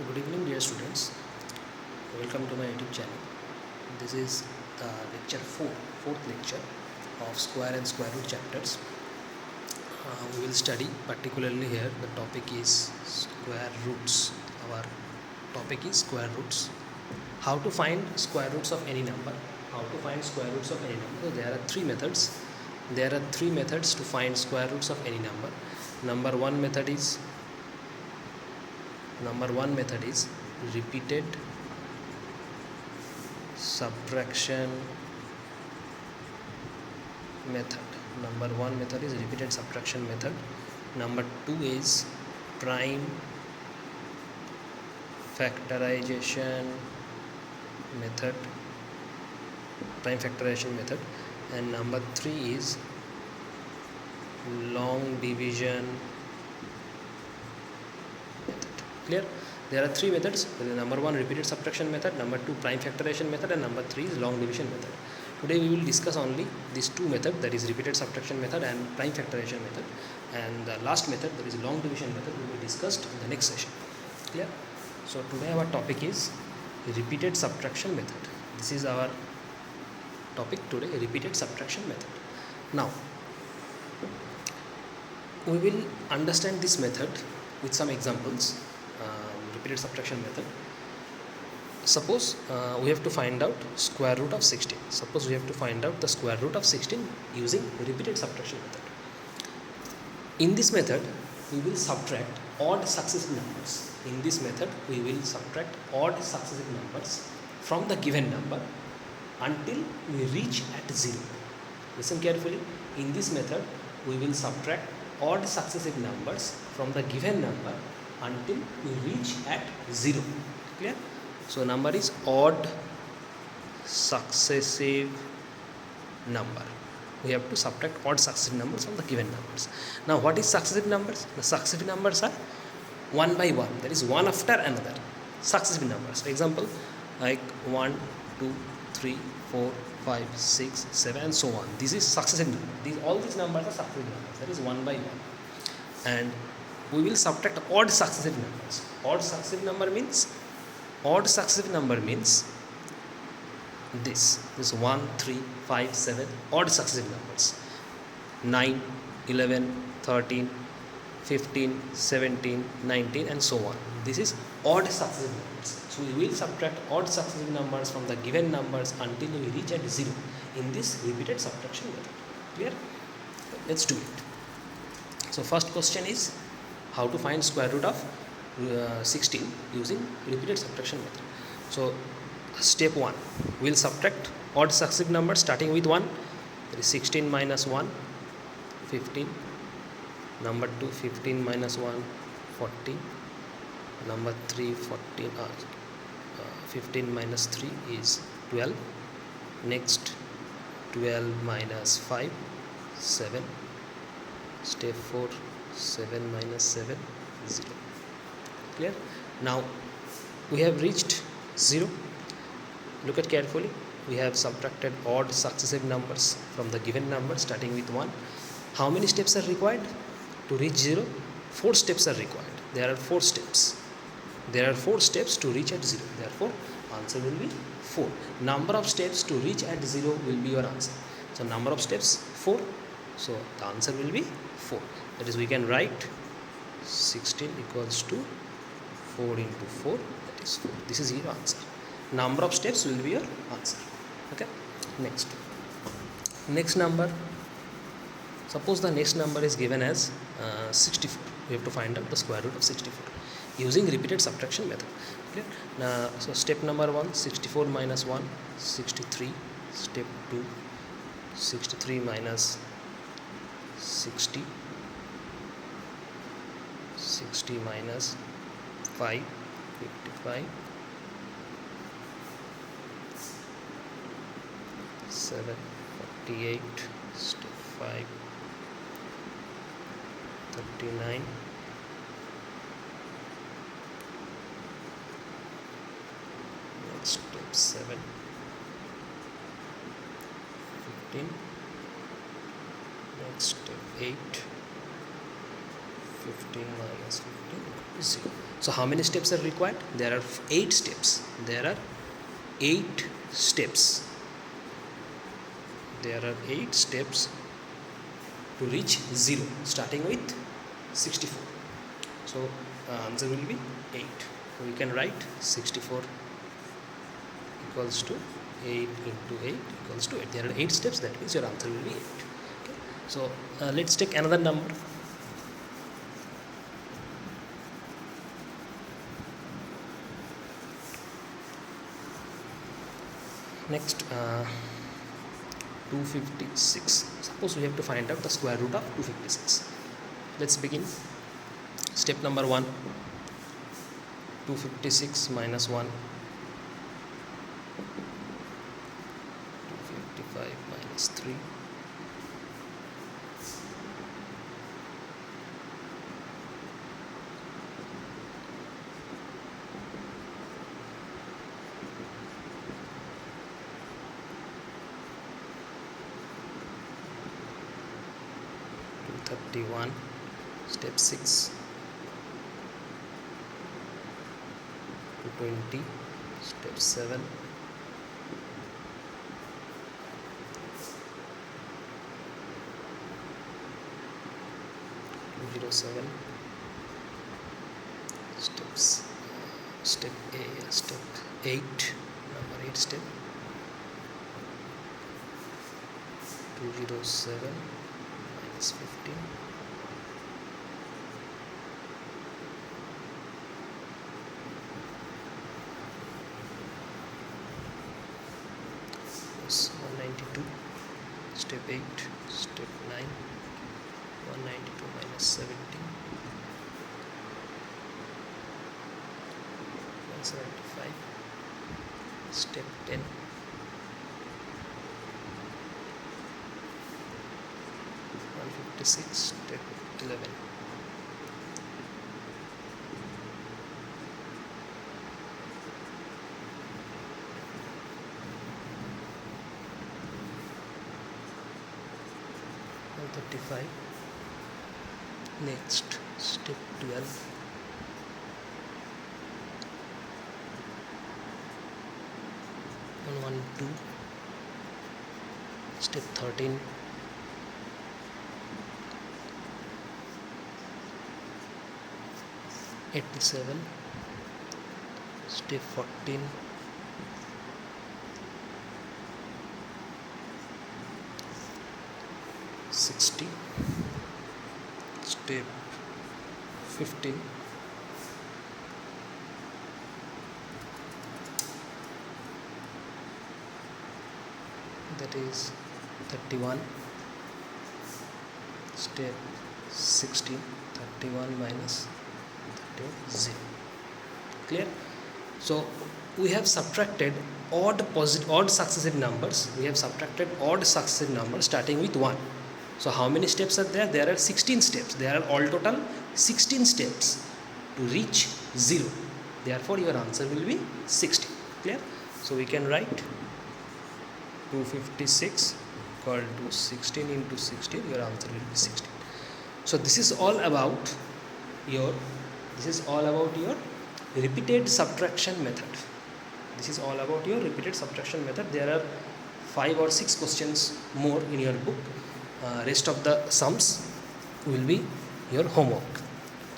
Good evening, dear students. Welcome to my YouTube channel. This is lecture 4, fourth lecture of square and square root chapters. We will study particularly here. The topic is square roots. Our topic is square roots. How to find square roots of any number? How to find square roots of any number? So there are three methods. There are three methods to find square roots of any number. Number one method is repeated subtraction method. Number one method is repeated subtraction method. Number two is prime factorization method. And number three is long division method. Clear? There are three methods. Number one, repeated subtraction method. Number two, prime factorization method. And number three is long division method. Today we will discuss only these two methods, that is repeated subtraction method and prime factorization method. And the last method, that is long division method, will be discussed in the next session. Clear? So today our topic is repeated subtraction method. This is our topic today, repeated subtraction method. Now we will understand this method with some examples. Repeated subtraction method. Suppose we have to find out square root of 16. Suppose we have to find out the square root of 16 using repeated subtraction method. In this method, we will subtract odd successive numbers. In this method, we will subtract odd successive numbers from the given number until we reach at 0. Listen carefully. In this method, we will subtract odd successive numbers from the given number until we reach at 0. Clear? So number is odd successive number. We have to subtract odd successive numbers from the given numbers. Now what is successive numbers? The successive numbers are one by one, that is one after another. Successive numbers. For example, like 1, 2, 3, 4, 5, 6, 7 and so on. This is successive number. All these numbers are successive numbers. That is one by one. And we will subtract odd successive numbers. Odd successive number means this 1, 3, 5, 7 odd successive numbers. 9, 11, 13, 15, 17, 19 and so on. This is odd successive numbers. So we will subtract odd successive numbers from the given numbers until we reach at 0 in this repeated subtraction method. Clear? Let's do it. So first question is how to find square root of 16 using repeated subtraction method. So step 1, we will subtract odd successive numbers starting with 1. That is 16 minus 1, 15. Number 2, 15 minus 1, 14. Number 3, 15 minus 3 is 12. Next, 12 minus 5, 7. Step 4, 7 minus 7, 0. Clear? Now we have reached 0. Look at carefully. We have subtracted odd successive numbers from the given number starting with 1. How many steps are required to reach 0? 4 steps are required. There are 4 steps. There are 4 steps to reach at 0. Therefore, answer will be 4. Number of steps to reach at 0 will be your answer. So number of steps 4. So the answer will be 4. That is, we can write 16 equals to 4 into 4, that is 4. This is your answer. Number of steps will be your answer. Okay. Next number. Suppose the next number is given as 64. We have to find out the square root of 64 using repeated subtraction method. Clear? Now, so step number 1, 64 minus 1, 63. Step 2, 63 minus 60. 60 minus 5, 55. 7, 48. Step 5, 39. Next step 7, 15. Next step 8, 15 minus 15 is 0. So how many steps are required? There are 8 steps. There are 8 steps. There are 8 steps to reach 0, starting with 64. So answer will be 8. We can write 64 equals to 8 into 8 equals to 8. There are 8 steps, that means your answer will be 8. Okay. So let's take another number. Next, 256. Suppose we have to find out the square root of 256. Let's begin. Step number 1. 256 minus 1. 255 minus 3. 31. Step 6. 220. Step 7. 207. Steps. Step 8. Number 8 step. 207 minus 15. 192. Step 8. Step 9. 192 minus 17. 175. Step 10. 156. Step 11. 135. Next, step 12. 112. Step 13. 87. Step 14. 60. Step 15. 31. Step 16. 31 minus 0. Clear? So we have subtracted odd successive numbers. We have subtracted odd successive numbers starting with 1. So how many steps are there? There are 16 steps. There are all total 16 steps to reach 0. Therefore your answer will be 16. Clear? So we can write 256 equal to 16 into 16. Your answer will be 16. So this is all about your repeated subtraction method. This is all about your repeated subtraction method. There are 5 or 6 questions more in your book. Rest of the sums will be your homework.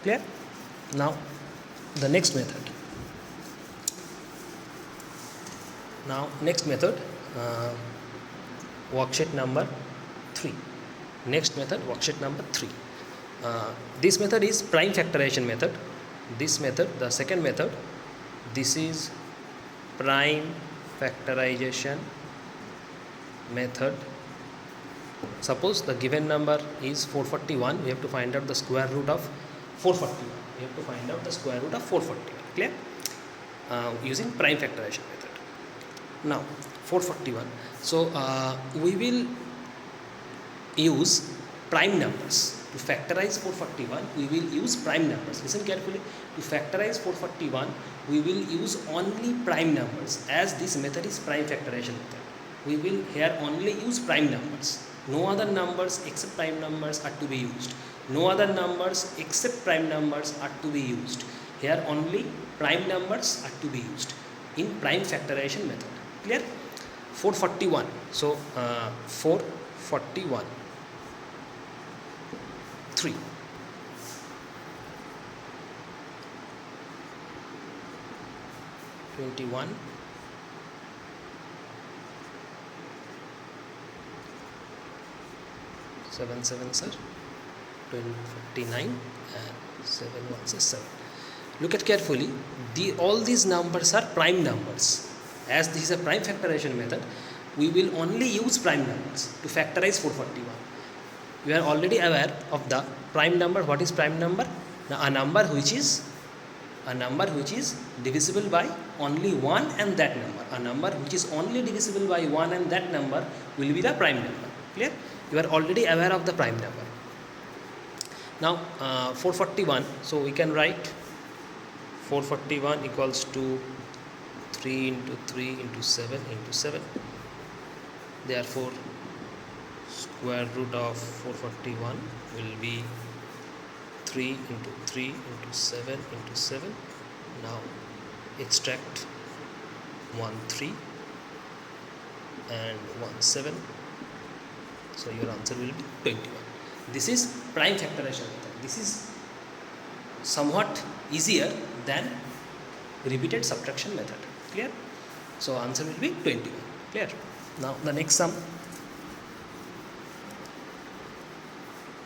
Clear? Now the next method. Worksheet number 3. Next method, worksheet number 3. This method is prime factorization method. This method, the second method, this is prime factorization method. Suppose the given number is 441. We have to find out the square root of 441. We have to find out the square root of 441. Clear? Using prime factorization method. Now 441. So we will use prime numbers. To factorize 441, we will use prime numbers. Listen carefully. To factorize 441, we will use only prime numbers, as this method is prime factorization method. We will here only use prime numbers. No other numbers except prime numbers are to be used. No other numbers except prime numbers are to be used. Here only prime numbers are to be used in prime factorization method. Clear? 441. So 441 3. 21 7 7 sir 59 and 7 1 is 7. Look at carefully, all these numbers are prime numbers. As this is a prime factorization method, we will only use prime numbers to factorize 441. You are already aware of the prime number. What is prime number? Now, a number which is divisible by only one and that number. A number which is only divisible by one and that number will be the prime number. Clear? You are already aware of the prime number. Now 441, so we can write 441 equals to 3 into 3 into 7 into 7. Therefore square root of 441 will be 3 into 3 into 7 into 7. Now extract 1 3 and 1 7. So your answer will be 21. This is prime factorization method. This is somewhat easier than repeated subtraction method. Clear? So answer will be 21. Clear? Now the next sum.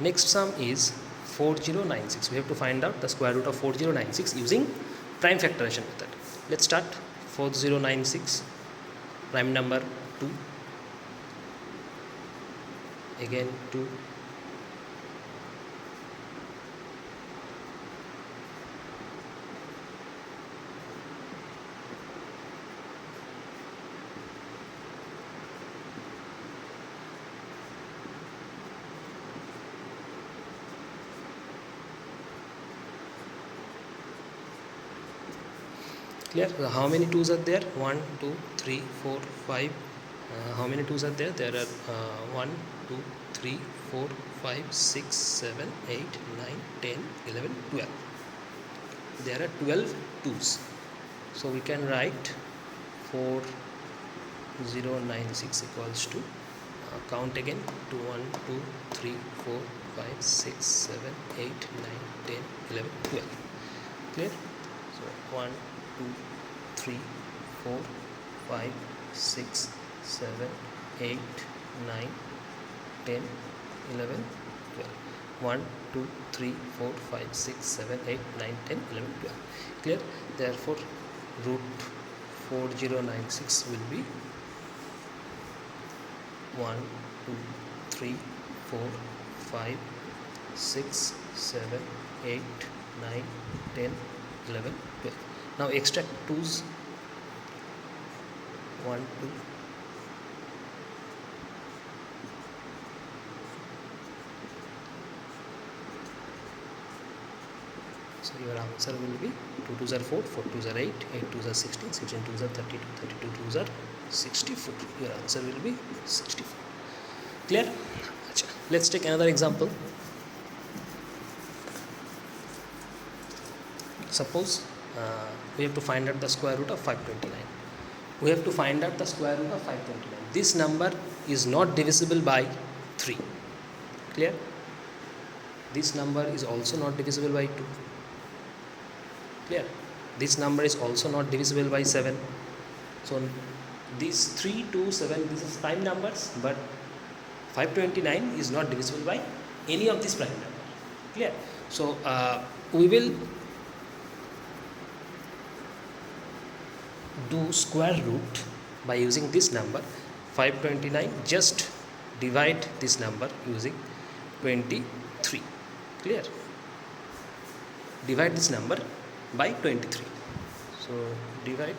Next sum is 4096. We have to find out the square root of 4096 using prime factorization method. Let's start. 4096, prime number 2, again 2, clear? How many 2's are there? 1 2 3 4 5. How many 2's are there? There are 1 2 3 4 5 6 7 8 9 10 11 12. There are 12 2's. So we can write 4096 equals to count again 2 1 2 3 4 5 6 7 8 9 10 11 12. Clear? So 1 2 3 4 5 6 7 8 9 10 11 12. 1 2 3 4 5 6 7 8 9 10 11 12. Clear? Therefore root 4096 will be 1 2 3 4 5 6 7 8 9 10 11 12. Now extract 2's. 1 2 so your answer will be 2 2's are 4 4 2's are 8 8 2's are 16 16 2's are 32 32 2's are 64. Your answer will be 64. Clear? Achha. Let's take another example. Suppose we have to find out the square root of 529. We have to find out the square root of 529. This number is not divisible by 3. Clear? This number is also not divisible by 2. Clear? This number is also not divisible by 7. So these 3 2 7, these are prime numbers, but 529 is not divisible by any of these prime numbers. Clear? So we will do square root by using this number 529. Just divide this number using 23. Clear? Divide this number by 23. So divide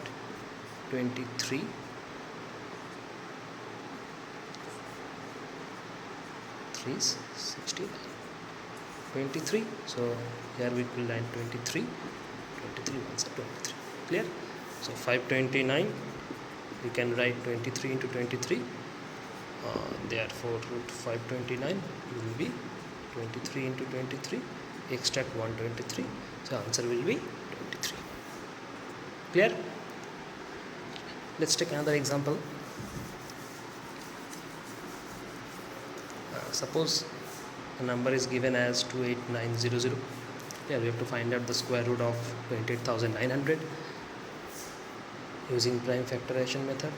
23 3 is 69. 23. So here we will line 23. 23 ones are 23. Clear? So 529, we can write 23 into 23. Therefore root 529 will be 23 into 23, extract 123, so answer will be 23. Clear? Let's take another example. Suppose a number is given as 28900. Yeah, we have to find out the square root of 28,900 using prime factorization method.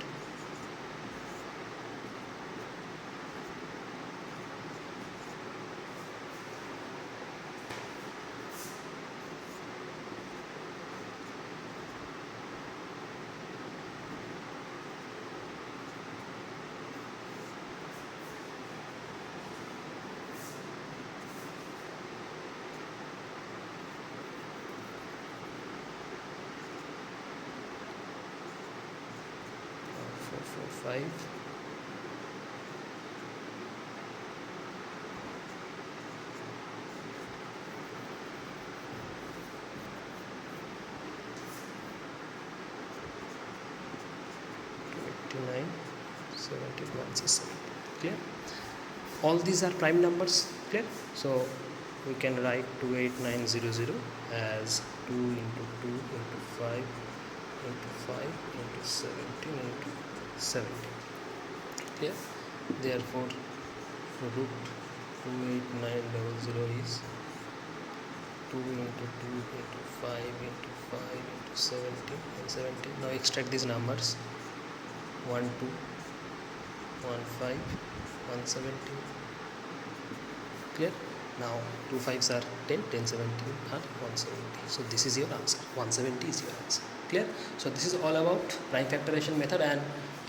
Four, four, five. Nine, 71, 7. Clear? All these are prime numbers. Clear? So we can write 28900 as 2 into 2 into 5 into 5 into 17 into 17. Clear? Therefore root 28900 is 2 into 2 into 5 into 5 into 17 and 17. Now extract these numbers. 1 2 1 5 117. Clear? Now 2 5s are 10, 10 17 are 170. So this is your answer. 170 is your answer. Clear? So this is all about prime factorization method and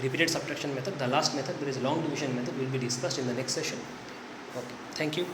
repeated subtraction method. The last method, there is a long division method, will be discussed in the next session. Okay, thank you.